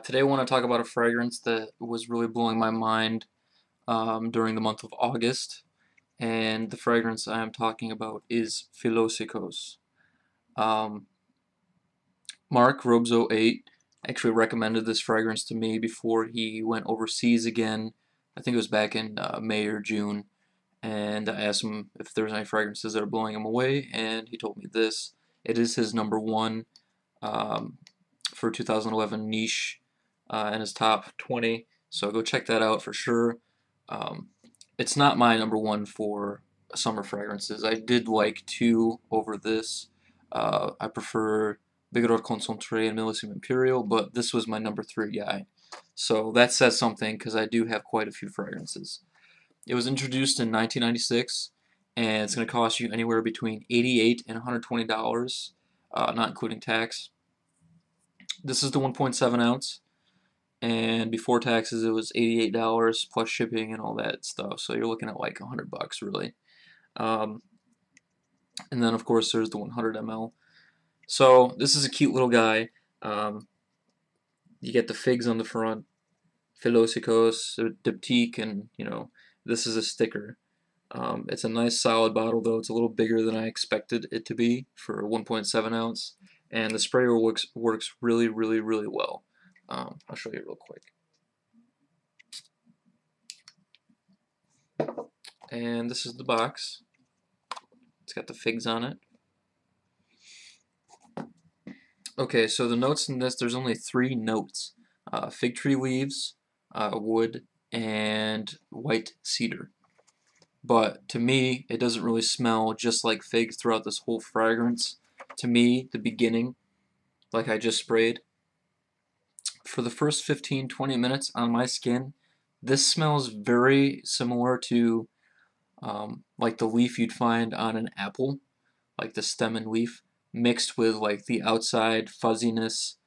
Today I want to talk about a fragrance that was really blowing my mind during the month of August, and the fragrance I am talking about is Philosykos. Um, Mark Robzo8 actually recommended this fragrance to me before he went overseas again. I think it was back in May or June, and I asked him if there was any fragrances that are blowing him away, and he told me this. It is his number one um, for 2011 niche in his top 20, so go check that out for sure. Um, it's not my number one for summer fragrances. I did like two over this. I prefer Bigaror Concentré and Millésime Imperial, but this was my number 3 guy. So that says something because I do have quite a few fragrances. It was introduced in 1996, and it's going to cost you anywhere between $88 and $120, not including tax. This is the 1.7 ounce, and before taxes it was $88 plus shipping and all that stuff. So you're looking at like $100 really. Um, and then of course there's the 100 ml. So this is a cute little guy. You get the figs on the front, Philosykos, Diptyque, and this is a sticker. It's a nice solid bottle though. It's a little bigger than I expected it to be for a 1.7 ounce, and the sprayer works really well. I'll show you real quick. And this is the box. It's got the figs on it. Okay, so the notes in this, there's only 3 notes. Fig tree leaves, wood, and white cedar. But to me, it doesn't really smell just like fig throughout this whole fragrance. To me, the beginning, like I just sprayed, for the first 15-20 minutes on my skin, this smells very similar to like the leaf you'd find on an apple, like the stem and leaf, mixed with like the outside fuzziness,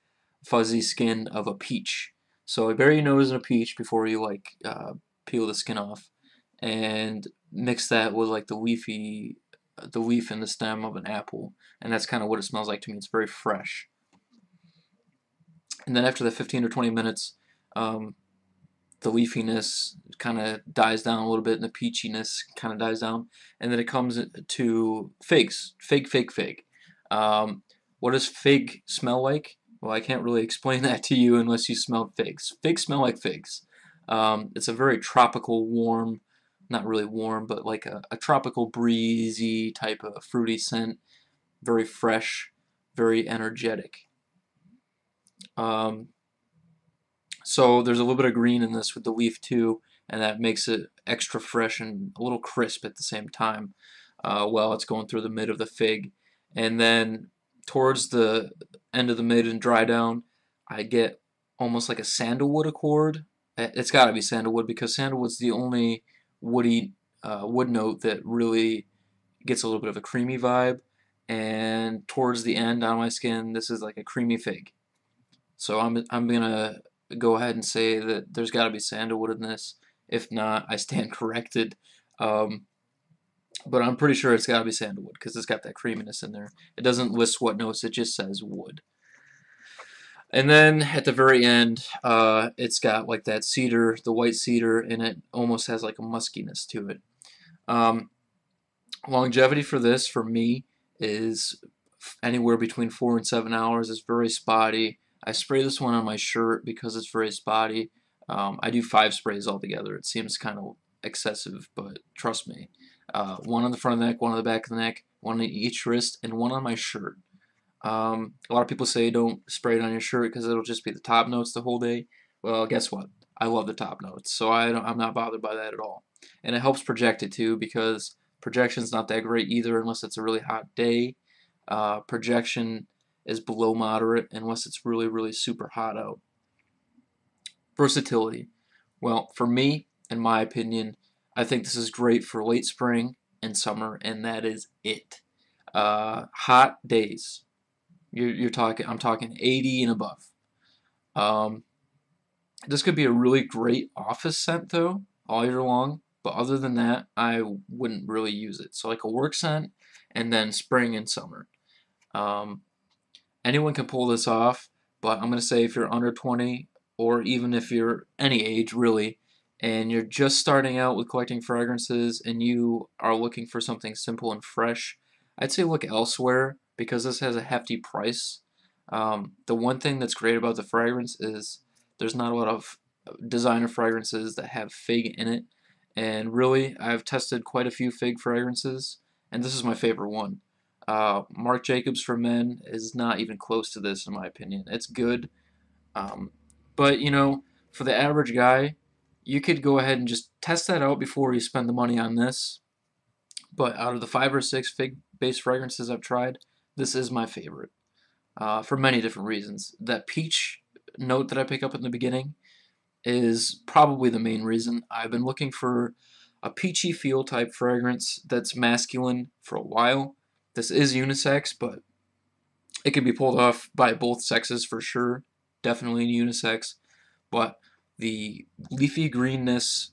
fuzzy skin of a peach. So bury your nose in a peach before you like peel the skin off, and mix that with like the leaf and the stem of an apple, and that's kind of what it smells like to me. It's very fresh. And then after the 15 or 20 minutes, the leafiness kind of dies down a little bit, and the peachiness kind of dies down, and then it comes to figs, fig. What does fig smell like? Well, I can't really explain that to you unless you smell figs. Figs smell like figs. It's a very tropical, warm, not really warm, but like a tropical, breezy type of fruity scent. Very fresh, very energetic. So there's a little bit of green in this with the leaf too, and that makes it extra fresh and a little crisp at the same time while it's going through the mid of the fig. And then towards the end of the mid and dry down, I get almost like a sandalwood accord. It's got to be sandalwood because sandalwood's the only woody wood note that really gets a little bit of a creamy vibe. And towards the end on my skin, this is like a creamy fig. So I'm gonna go ahead and say that there's got to be sandalwood in this. If not, I stand corrected. But I'm pretty sure it's got to be sandalwood because it's got that creaminess in there. It doesn't list what notes, it just says wood. And then at the very end, it's got like that cedar, the white cedar, and it almost has like a muskiness to it. Longevity for this, for me, is anywhere between 4 and 7 hours. It's very spotty. I spray this one on my shirt because it's very spotty. I do 5 sprays altogether. It seems kind of excessive, but trust me. One on the front of the neck, one on the back of the neck, one on each wrist, and one on my shirt. A lot of people say don't spray it on your shirt because it'll just be the top notes the whole day. Well, guess what? I love the top notes, so I'm not bothered by that at all. And it helps project it too because projection's not that great either unless it's a really hot day. Projection is below moderate unless it's really super hot out. Versatility. Well, for me, in my opinion, I think this is great for late spring and summer, and that is it. Hot days. I'm talking 80 and above. This could be a really great office scent though, all year long. But other than that, I wouldn't really use it. So like a work scent, and then spring and summer. Anyone can pull this off, but I'm going to say if you're under 20, or even if you're any age really, and you're just starting out with collecting fragrances and you are looking for something simple and fresh, I'd say look elsewhere because this has a hefty price. The one thing that's great about the fragrance is there's not a lot of designer fragrances that have fig in it, and really I've tested quite a few fig fragrances, and this is my favorite one. Marc Jacobs for Men is not even close to this in my opinion. It's good, um, but you know, for the average guy, you could go ahead and just test that out before you spend the money on this. But out of the 5 or 6 fig-based fragrances I've tried, this is my favorite, for many different reasons. That peach note that I pick up in the beginning is probably the main reason. I've been looking for a peachy feel type fragrance that's masculine for a while. This is unisex, but it can be pulled off by both sexes for sure. Definitely unisex. But the leafy greenness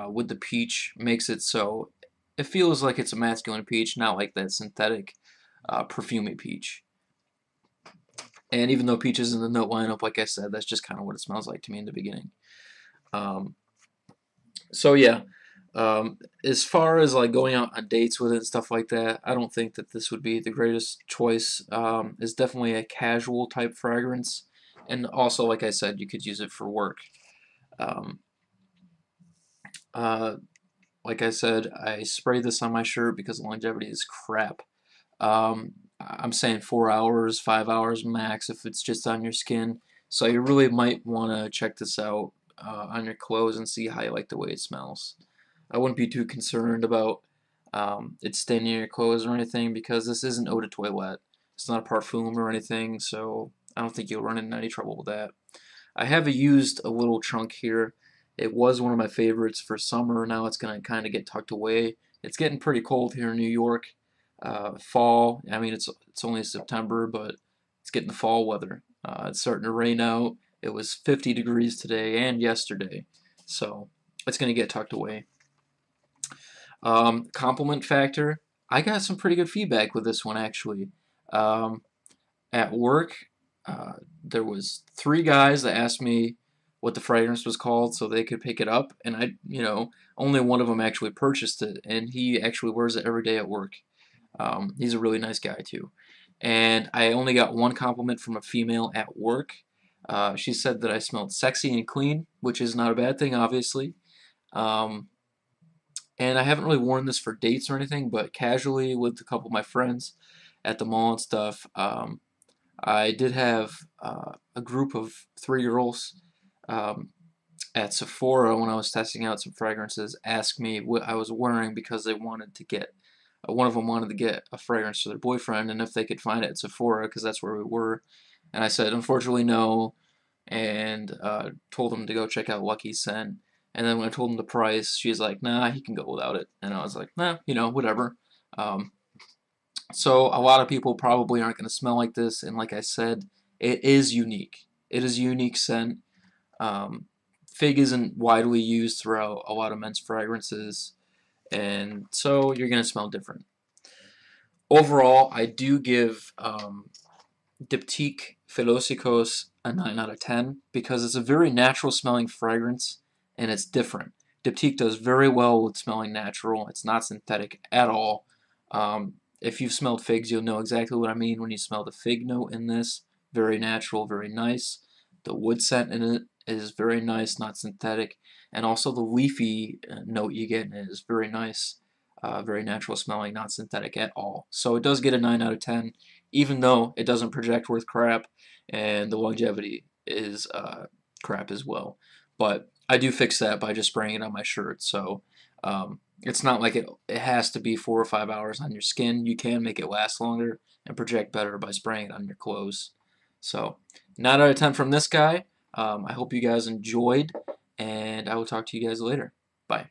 with the peach makes it so it feels like it's a masculine peach, not like that synthetic perfumey peach. And even though peach is in the note lineup, like I said, that's just kind of what it smells like to me in the beginning. Um, so yeah, as far as like going out on dates with it and stuff like that, I don't think that this would be the greatest choice. It's definitely a casual type fragrance, and also, like I said, you could use it for work. Um, uh, like I said, I sprayed this on my shirt because longevity is crap. I'm saying 4 hours, 5 hours max if it's just on your skin. So you really might want to check this out on your clothes and see how you like the way it smells. I wouldn't be too concerned about it staining your clothes or anything because this isn't eau de toilette. It's not a parfum or anything, so I don't think you'll run into any trouble with that. I have used a little chunk here. It was one of my favorites for summer. Now it's going to kind of get tucked away. It's getting pretty cold here in New York. Fall, I mean, it's only September, but it's getting the fall weather. It's starting to rain out. It was 50 degrees today and yesterday, so it's going to get tucked away. Compliment factor, I got some pretty good feedback with this one actually. At work, there was 3 guys that asked me what the fragrance was called so they could pick it up, and only one of them actually purchased it, and he actually wears it every day at work. He's a really nice guy too. And I only got 1 compliment from a female at work. She said that I smelled sexy and clean, which is not a bad thing, obviously. Um, and I haven't really worn this for dates or anything, but casually with a couple of my friends at the mall and stuff. I did have a group of 3 girls at Sephora when I was testing out some fragrances ask me what I was wearing because they wanted to get one of them wanted to get a fragrance for their boyfriend and if they could find it at Sephora because that's where we were. And I said, unfortunately, no, and told them to go check out Lucky Scent. And then when I told them the price, she's like, nah, he can go without it. And I was like, nah, whatever. So a lot of people probably aren't going to smell like this. And like I said, it is unique. It is a unique scent. Fig isn't widely used throughout a lot of men's fragrances, and so you're going to smell different. Overall, I do give Diptyque Philosykos a 9 out of 10 because it's a very natural smelling fragrance and it's different. Diptyque does very well with smelling natural. It's not synthetic at all. If you've smelled figs, you'll know exactly what I mean when you smell the fig note in this. Very natural, very nice. The wood scent in it is very nice, not synthetic. And also the leafy note you get in it is very nice. Very natural smelling, not synthetic at all. So it does get a 9 out of 10, even though it doesn't project worth crap, and the longevity is crap as well. But I do fix that by just spraying it on my shirt. So it's not like it has to be 4 or 5 hours on your skin. You can make it last longer and project better by spraying it on your clothes. So 9 out of 10 from this guy. I hope you guys enjoyed, and I will talk to you guys later. Bye.